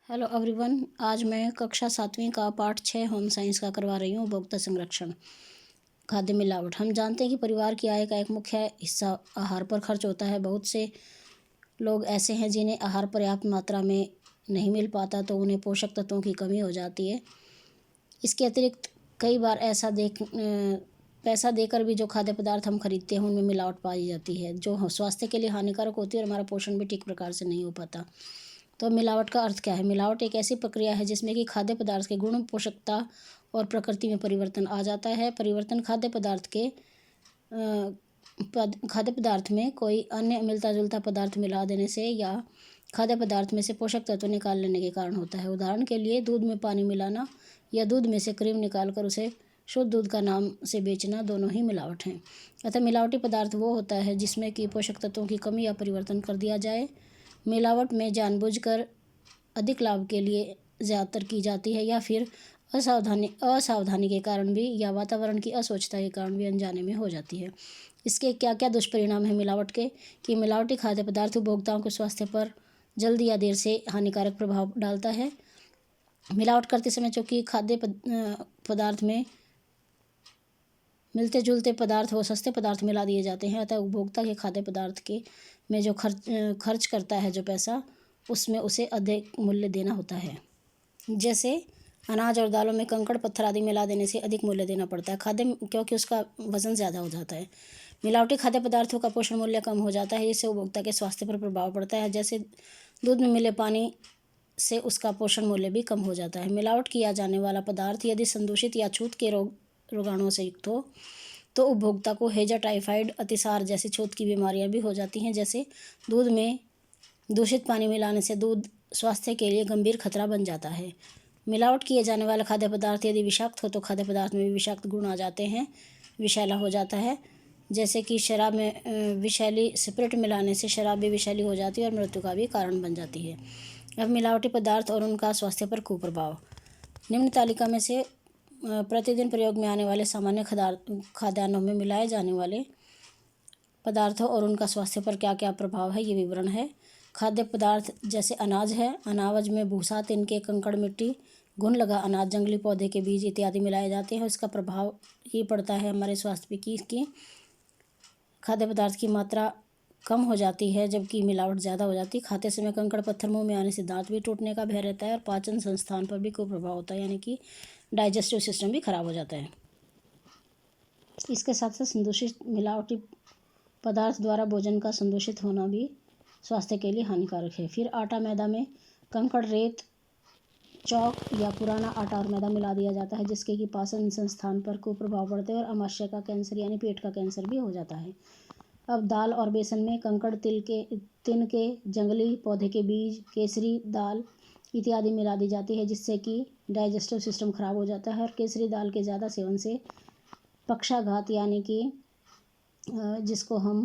Hello everyone. आज मैं कक्षा 7वीं का पाठ 6 होम साइंस का करवा रही हूँ, उपभोक्ता संरक्षण। खाद्य मिलावट। हम जानते हैं कि परिवार की आय का एक मुख्य हिस्सा आहार पर खर्च होता है। बहुत से लोग ऐसे हैं जिन्हें आहार पर्याप्त मात्रा में नहीं मिल पाता, तो उन्हें पोषक तत्वों की कमी हो जाती है। इसके अतिरिक्त कई बार पैसा देकर भी जो खाद्य पदार्थ हम खरीदते हैं उनमें मिलावट पाई जाती है, जो स्वास्थ्य के लिए हानिकारक होती है और हमारा पोषण भी ठीक प्रकार से नहीं हो पाता। तो मिलावट का अर्थ क्या है? मिलावट एक ऐसी प्रक्रिया है जिसमें कि खाद्य पदार्थ के गुण, पोषकता और प्रकृति में परिवर्तन आ जाता है। परिवर्तन खाद्य पदार्थ में कोई अन्य मिलता जुलता पदार्थ मिला देने से या खाद्य पदार्थ में से पोषक तत्व निकाल लेने के कारण होता है। उदाहरण के लिए दूध में पानी मिलाना या दूध में से क्रीम निकालकर उसे शुद्ध दूध का नाम से बेचना, दोनों ही मिलावट हैं। अतः मिलावटी पदार्थ वो होता है जिसमें कि पोषक तत्वों की कमी या परिवर्तन कर दिया जाए। मिलावट में जानबूझकर अधिक लाभ के लिए ज़्यादातर की जाती है या फिर असावधानी के कारण भी या वातावरण की अस्वच्छता के कारण भी अनजाने में हो जाती है। इसके क्या क्या दुष्परिणाम हैं मिलावट के? कि मिलावटी खाद्य पदार्थ उपभोक्ताओं के स्वास्थ्य पर जल्दी या देर से हानिकारक प्रभाव डालता है। मिलावट करते समय चूँकि खाद्य पदार्थ में मिलते जुलते पदार्थ वो सस्ते पदार्थ मिला दिए जाते हैं, अतः उपभोक्ता के खाद्य पदार्थ के में जो खर्च करता है जो पैसा, उसमें उसे अधिक मूल्य देना होता है। जैसे अनाज और दालों में कंकड़ पत्थर आदि मिला देने से अधिक मूल्य देना पड़ता है क्योंकि उसका वजन ज़्यादा हो जाता है। मिलावटी खाद्य पदार्थों का पोषण मूल्य कम हो जाता है, जिससे उपभोक्ता के स्वास्थ्य पर प्रभाव पड़ता है। जैसे दूध में मिले पानी से उसका पोषण मूल्य भी कम हो जाता है। मिलावट किया जाने वाला पदार्थ यदि संदूषित या छूत के रोगाणुओं से युक्त हो तो उपभोक्ता को हैजा, टाइफाइड, अतिसार जैसी छूत की बीमारियां भी हो जाती हैं। जैसे दूध में दूषित पानी मिलाने से दूध स्वास्थ्य के लिए गंभीर खतरा बन जाता है। मिलावट किए जाने वाला खाद्य पदार्थ यदि विषाक्त हो तो खाद्य पदार्थ में भी विषाक्त गुण आ जाते हैं, विषैला हो जाता है। जैसे कि शराब में विषैली स्पिरिट मिलाने से शराब भी विषैली हो जाती है और मृत्यु का भी कारण बन जाती है। अब मिलावटी पदार्थ और उनका स्वास्थ्य पर कुप्रभाव। निम्न तालिका में से प्रतिदिन प्रयोग में आने वाले सामान्य खाद्यान्नों में मिलाए जाने वाले पदार्थों और उनका स्वास्थ्य पर क्या क्या प्रभाव है, ये विवरण है। खाद्य पदार्थ जैसे अनाज है, अनाज में भूसा, तिनके, कंकड़, मिट्टी, घुन लगा अनाज, जंगली पौधे के बीज इत्यादि मिलाए जाते हैं। इसका प्रभाव ये पड़ता है हमारे स्वास्थ्य पे कि खाद्य पदार्थ की मात्रा कम हो जाती है जबकि मिलावट ज़्यादा हो जाती है। खाते समय कंकड़ पत्थर मुंह में आने से दांत भी टूटने का भय रहता है और पाचन संस्थान पर भी कुप्रभाव होता है, यानी कि डाइजेस्टिव सिस्टम भी खराब हो जाता है। इसके साथ साथ संदूषित मिलावटी पदार्थ द्वारा भोजन का संदूषित होना भी स्वास्थ्य के लिए हानिकारक है। फिर आटा मैदा में कंकड़, रेत, चौक या पुराना आटा और मैदा मिला दिया जाता है, जिसके कि पाचन संस्थान पर कुप्रभाव पड़ते हैं और आमाशय का कैंसर यानी पेट का कैंसर भी हो जाता है। अब दाल और बेसन में कंकड़, तिनके, जंगली पौधे के बीज, केसरी दाल इत्यादि मिला दी जाती है, जिससे कि डाइजेस्टिव सिस्टम खराब हो जाता है। और केसरी दाल के ज़्यादा सेवन से पक्षाघात यानी कि जिसको हम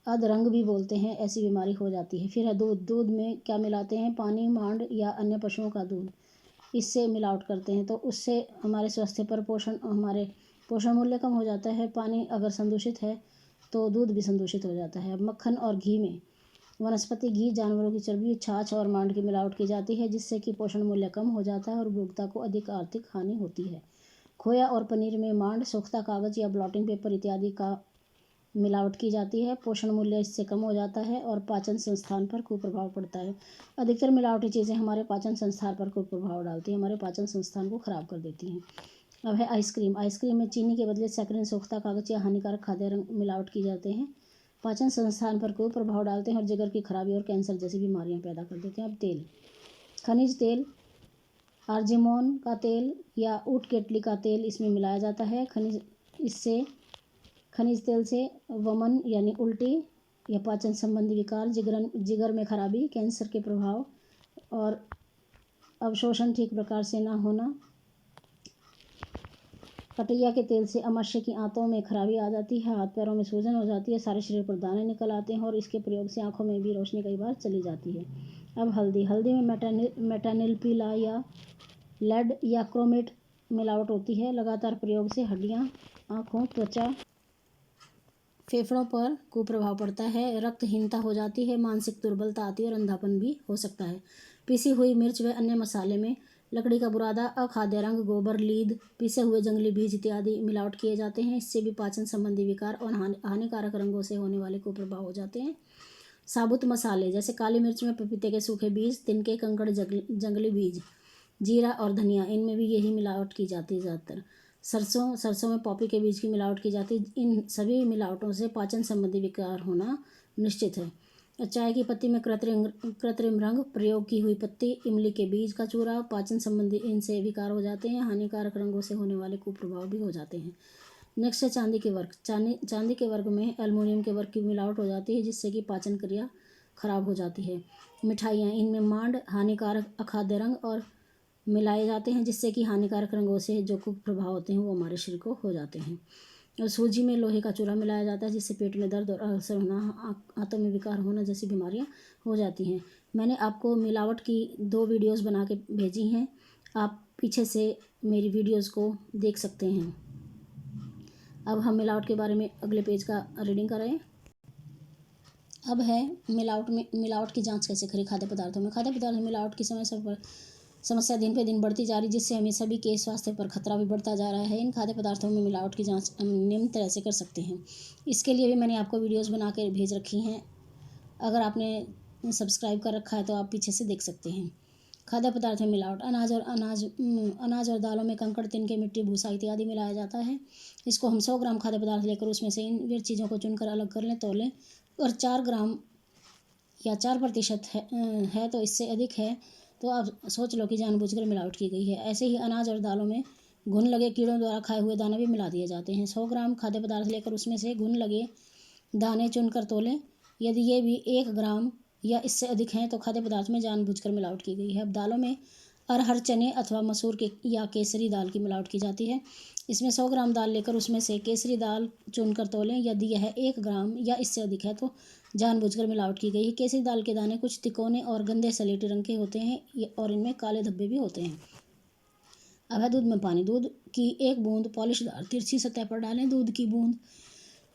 अधरंग भी बोलते हैं, ऐसी बीमारी हो जाती है। फिर है दूध में क्या मिलाते हैं? पानी, मांड या अन्य पशुओं का दूध, इससे मिलावट करते हैं, तो उससे हमारे स्वास्थ्य पर हमारे पोषण मूल्य कम हो जाता है। पानी अगर संदूषित है तो दूध भी संदूषित हो जाता है। मक्खन और घी में वनस्पति घी, जानवरों की चर्बी, छाछ और मांड की मिलावट की जाती है, जिससे कि पोषण मूल्य कम हो जाता है और उपभोक्ता को अधिक आर्थिक हानि होती है। खोया और पनीर में मांड, सोख्ता कागज या ब्लॉटिंग पेपर इत्यादि का मिलावट की जाती है, पोषण मूल्य इससे कम हो जाता है और पाचन संस्थान पर कुप्रभाव पड़ता है। अधिकतर मिलावटी चीज़ें हमारे पाचन संस्थान पर कुप्रभाव डालती हैं, हमारे पाचन संस्थान को खराब कर देती हैं। अब है आइसक्रीम। आइसक्रीम में चीनी के बदले सैकरिन, सोख्ता कागज या हानिकारक खाद्य रंग मिलावट की जाते हैं, पाचन संस्थान पर कुप्रभाव डालते हैं और जिगर की खराबी और कैंसर जैसी बीमारियां पैदा कर देते हैं। अब तेल, खनिज तेल, आर्जिमोन का तेल या ऊँट केटली का तेल इसमें मिलाया जाता है। खनिज तेल से वमन यानी उल्टी या पाचन संबंधी विकार, जिगर में खराबी, कैंसर के प्रभाव और अवशोषण ठीक प्रकार से ना होना। कटैया के तेल से आमाशय की आंतों में खराबी आ जाती है, हाथ पैरों में सूजन हो जाती है, सारे शरीर पर दाने निकल आते हैं और इसके प्रयोग से आंखों में भी रोशनी कई बार चली जाती है। अब हल्दी में मेटानिल पीला या लेड या क्रोमेट मिलावट होती है। लगातार प्रयोग से हड्डियाँ, आँखों, त्वचा फेफड़ों पर कुप्रभाव पड़ता है, रक्तहीनता हो जाती है, मानसिक दुर्बलता आती है और अंधापन भी हो सकता है। पीसी हुई मिर्च व अन्य मसाले में लकड़ी का बुरादा, अखाद्य रंग, गोबर, लीद, पीसे हुए जंगली बीज इत्यादि मिलावट किए जाते हैं। इससे भी पाचन संबंधी विकार और हानिकारक रंगों से होने वाले कुप्रभाव हो जाते हैं। साबुत मसाले जैसे काली मिर्च में पपीते के सूखे बीज, तिनके, कंकड़, जंगली बीज, जीरा और धनिया, इनमें भी यही मिलावट की जाती है ज़्यादातर। सरसों में पॉपी के बीज की मिलावट की जाती है। इन सभी मिलावटों से पाचन संबंधी विकार होना निश्चित है। चाय की पत्ती में कृत्रिम रंग, प्रयोग की हुई पत्ती, इमली के बीज का चूरा, पाचन संबंधी इनसे विकार हो जाते हैं। हानिकारक रंगों से होने वाले कुप्रभाव भी हो जाते हैं। नेक्स्ट है चांदी के वर्ग। चांदी के वर्ग में एल्युमिनियम के वर्ग की मिलावट हो जाती है, जिससे कि पाचन क्रिया खराब हो जाती है। मिठाइयाँ, इनमें मांड, हानिकारक अखाद्य रंग और मिलाए जाते हैं, जिससे कि हानिकारक रंगों से जो कुप्रभाव होते हैं वो हमारे शरीर को हो जाते हैं। और सूजी में लोहे का चूरा मिलाया जाता है, जिससे पेट में दर्द और अल्सर होना, आंतों में विकार होना जैसी बीमारियां हो जाती हैं। मैंने आपको मिलावट की 2 वीडियोस बना के भेजी हैं, आप पीछे से मेरी वीडियोस को देख सकते हैं। अब हम मिलावट के बारे में अगले पेज का रीडिंग कर रहे हैं। अब है मिलावट की जांच कैसे करें खाद्य पदार्थों में। खाद्य पदार्थों में मिलावट की समस्या दिन पे दिन बढ़ती जा रही, जिससे हमें सभी के स्वास्थ्य पर खतरा भी बढ़ता जा रहा है। इन खाद्य पदार्थों में मिलावट की जांच हम निम्न तरह से कर सकते हैं। इसके लिए भी मैंने आपको वीडियोस बना के भेज रखी हैं। अगर आपने सब्सक्राइब कर रखा है तो आप पीछे से देख सकते हैं। खाद्य पदार्थ में मिलावट, अनाज और दालों में कंकड़, तिनके, मिट्टी, भूसा इत्यादि मिलाया जाता है। इसको हम 100 ग्राम खाद्य पदार्थ लेकर उसमें से इन चीज़ों को चुनकर अलग कर लें, तोलें और 4 ग्राम या 4% है तो इससे अधिक है तो आप सोच लो कि जानबूझकर मिलावट की गई है। ऐसे ही अनाज और दालों में घुन लगे कीड़ों द्वारा खाए हुए दाने भी मिला दिए जाते हैं। 100 ग्राम खाद्य पदार्थ लेकर उसमें से घुन लगे दाने चुनकर तोलें। यदि ये भी 1 ग्राम या इससे अधिक हैं तो खाद्य पदार्थ में जानबूझकर मिलावट की गई है। अब दालों में अरहर, चने अथवा मसूर के या केसरी दाल की मिलावट की जाती है। इसमें 100 ग्राम दाल लेकर उसमें से केसरी दाल चुनकर तोलें। यदि यह 1 ग्राम या इससे अधिक है तो जानबूझकर मिलावट की गई है। केसरी दाल के दाने कुछ तिकोने और गंदे सलेटी रंग के होते हैं और इनमें काले धब्बे भी होते हैं। अब है दूध में पानी। दूध की 1 बूंद पॉलिशदार तिरछी सतह पर डालें। दूध की बूंद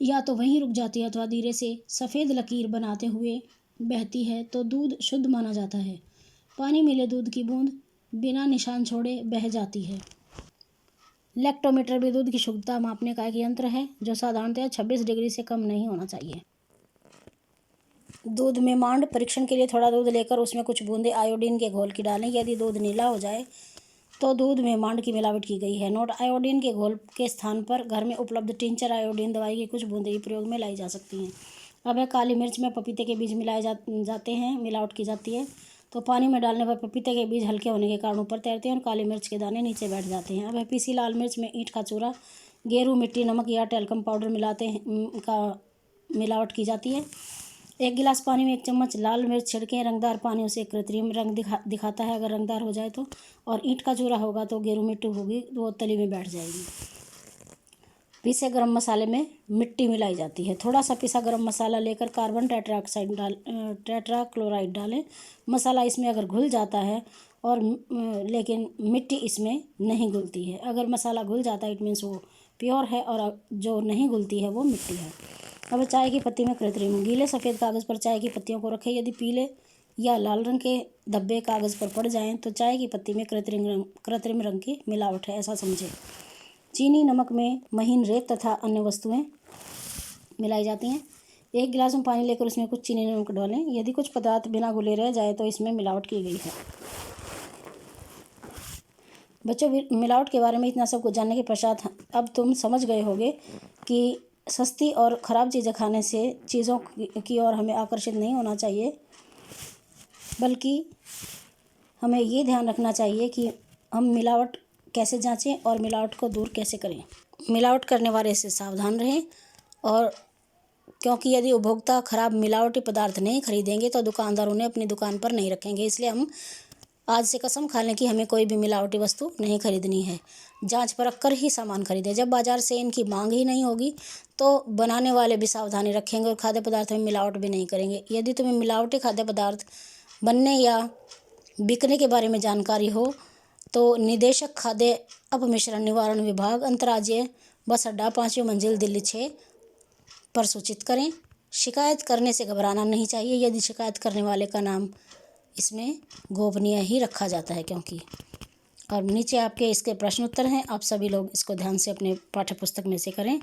या तो वहीं रुक जाती है अथवा धीरे से सफ़ेद लकीर बनाते हुए बहती है तो दूध शुद्ध माना जाता है। पानी मिले दूध की बूंद बिना निशान छोड़े बह जाती है। लैक्टोमीटर भी दूध की शुद्धता मापने का एक यंत्र है जो साधारणतः 26 डिग्री से कम नहीं होना चाहिए। दूध में मांड, परीक्षण के लिए थोड़ा दूध लेकर उसमें कुछ बूंदे आयोडीन के घोल की डालें। यदि दूध नीला हो जाए तो दूध में मांड की मिलावट की गई है। नोट, आयोडीन के घोल के स्थान पर घर में उपलब्ध टिंचर आयोडीन दवाई की कुछ बूंदें प्रयोग में लाई जा सकती हैं। अब है काली मिर्च में पपीते के बीज मिलाए जाते हैं, मिलावट की जाती है। तो पानी में डालने पर पपीते के बीज हल्के होने के कारण ऊपर तैरते हैं और काली मिर्च के दाने नीचे बैठ जाते हैं। अब है पीसी लाल मिर्च में ईंट का चूरा, गेरू, मिट्टी, नमक या टैल्कम पाउडर मिलावट की जाती है। 1 गिलास पानी में 1 चम्मच लाल मिर्च छिड़कें। रंगदार पानी उसे कृत्रिम रंग दिखाता है। अगर रंगदार हो जाए तो, और ईंट का चूरा होगा तो गेरू मिट्टी होगी तो वो तली में बैठ जाएगी। पीसे गरम मसाले में मिट्टी मिलाई जाती है। थोड़ा सा पिसा गरम मसाला लेकर कार्बन टेट्राक्लोराइड डालें। मसाला इसमें अगर घुल जाता है और लेकिन मिट्टी इसमें नहीं घुलती है। अगर मसाला घुल जाता है इट मीन्स वो प्योर है और जो नहीं घुलती है वो मिट्टी है। अब चाय की पत्ती में कृत्रिम, गीले सफ़ेद कागज़ पर चाय की पत्तियों को रखें। यदि पीले या लाल रंग के धब्बे कागज़ पर पड़ जाएं तो चाय की पत्ती में कृत्रिम रंग की मिलावट है, ऐसा समझें। चीनी, नमक में महीन रेत तथा अन्य वस्तुएं मिलाई जाती हैं। 1 गिलास में पानी लेकर उसमें कुछ चीनी, नमक डालें। यदि कुछ पदार्थ बिना घुले रह जाए तो इसमें मिलावट की गई है। बच्चों, मिलावट के बारे में इतना सब कुछ जानने के पश्चात अब तुम समझ गए होगे कि सस्ती और ख़राब चीज़ें खाने से चीज़ों की ओर हमें आकर्षित नहीं होना चाहिए, बल्कि हमें ये ध्यान रखना चाहिए कि हम मिलावट कैसे जांचें और मिलावट को दूर कैसे करें। मिलावट करने वाले से सावधान रहें, और क्योंकि यदि उपभोक्ता खराब मिलावटी पदार्थ नहीं खरीदेंगे तो दुकानदार उन्हें अपनी दुकान पर नहीं रखेंगे। इसलिए हम आज से कसम खा लें कि हमें कोई भी मिलावटी वस्तु नहीं खरीदनी है। जांच परख कर ही सामान खरीदें। जब बाज़ार से इनकी मांग ही नहीं होगी तो बनाने वाले भी सावधानी रखेंगे और खाद्य पदार्थों में मिलावट भी नहीं करेंगे। यदि तुम्हें मिलावटी खाद्य पदार्थ बनने या बिकने के बारे में जानकारी हो तो निदेशक खाद्य अपमिश्रण निवारण विभाग, अंतर्राज्यीय बस अड्डा, 5वीं मंजिल, दिल्ली 6, पर सूचित करें। शिकायत करने से घबराना नहीं चाहिए। यदि शिकायत करने वाले का नाम इसमें गोपनीय ही रखा जाता है क्योंकि। और नीचे आपके इसके प्रश्न उत्तर हैं। आप सभी लोग इसको ध्यान से अपने पाठ्य पुस्तक में से करें।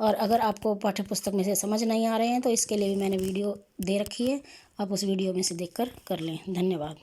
और अगर आपको पाठ्य पुस्तक में से समझ नहीं आ रहे हैं तो इसके लिए भी मैंने वीडियो दे रखी है, आप उस वीडियो में से देखकर कर लें। धन्यवाद।